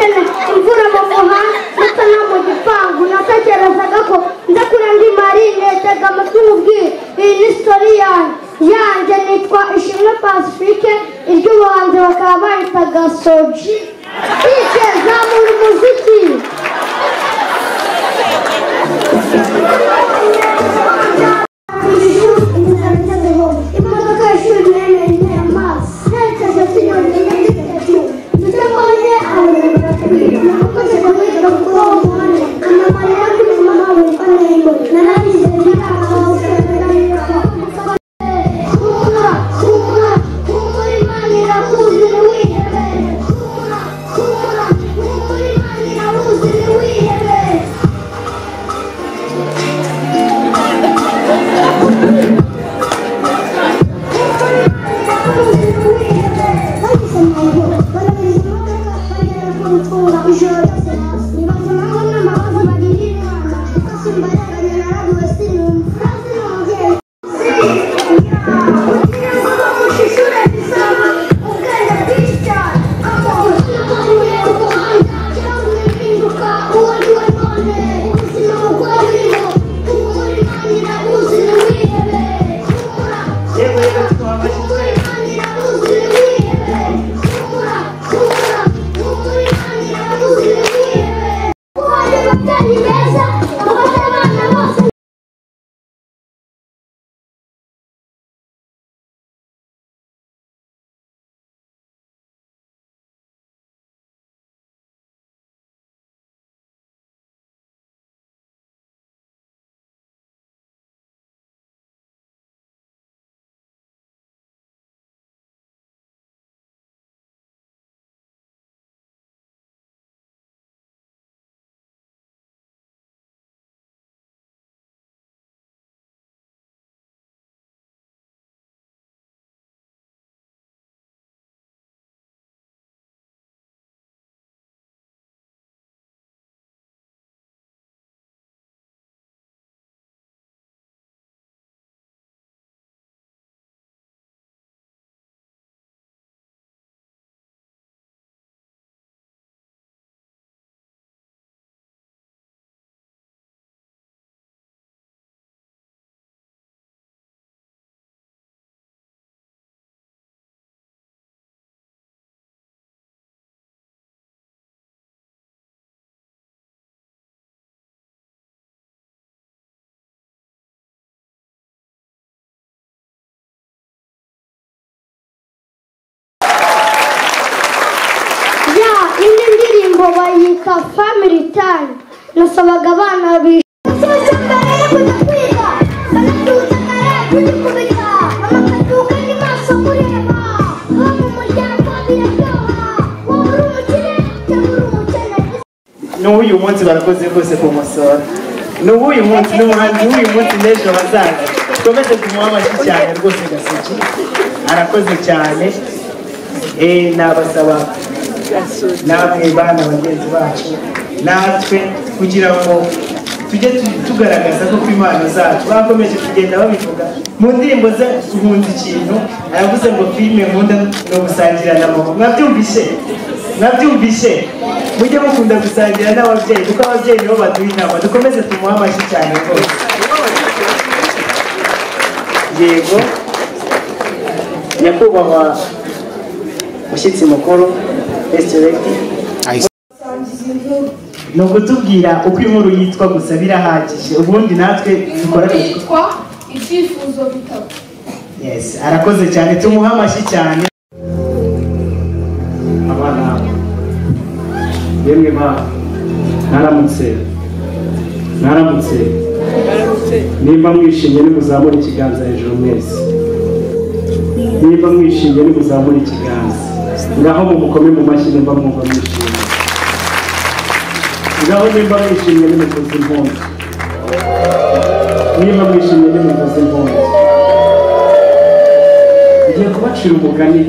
ubukene imvura mu muhanda ndetse no mu gipangu natekerezaga ko nza kuri ndi marine tega amatwi mubwire iyi ni story yanjye nitwa Ishimwe Pacifique iry'ubuhanzi bakaba bayitaga Soji ije zamura umuziki imodoka y'ishuri nemeye amazi nerekeje kinyoni dutabonye abantu bakoze kumwigira kuko umuhanda amamarira kuri mama we panengo naragize bayita family time nasabaga abana bishyushye mbere yo kujya kwiga banabyutse kare kujya kubita amakaduka n'imaso kureba uba mu muryango biraryoha wowe uri umukire cyangwa uri umukene n'uyu munsi barakoze rwose kumusora n'uyu munsi n'umuhanzi w'uyu munsi n'ejo hazaza twomeze kumuha amashyi cyane rwose Gasogi arakoze cyane nabasaba namwe bana bagenzi bacu natwe kugira ngo tujye tugaragaza ko ku impano zacu bakomeje kugenda babivuga mu ndirimbo ze Nkunda ikintu aravuze ngo filime nkunda no gusangira na mama mwabyumvise mujye mukunda gusangira n'ababyeyi kuko ababyeyi nibo baduha inama dukomeze tumuhe amashyi cyane rwose yego nyakubahwa mushyitsi mukuru ni ukutubwira uko inkuru yitwa gusa birahagije ubundi natwe dukora yitwa ibyifuzo bitabo. Yes, arakoze cyane tumuha amashyi cyane abana yemwe ba naramutse nimba mwishimye nimuzamura ikiganza hejuru mwese nimba mwishimye nimuzamura ikiganza ngaho mumukome mu mashyi nimba mwumva mwishimye ngaho nimba mwishimye nimuvuze impundu nimba mwishimye nimuvuze impundu ngiye kubacira umugani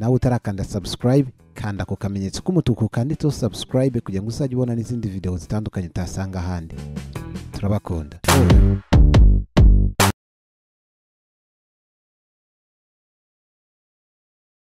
nawe utarakanda subscribe kanda ku kamenyetso k'umutuku kanditseho subscribe kugira ngo uzajye ubona n'izindi video zitandukanye utasanga ahandi. Turabakunda.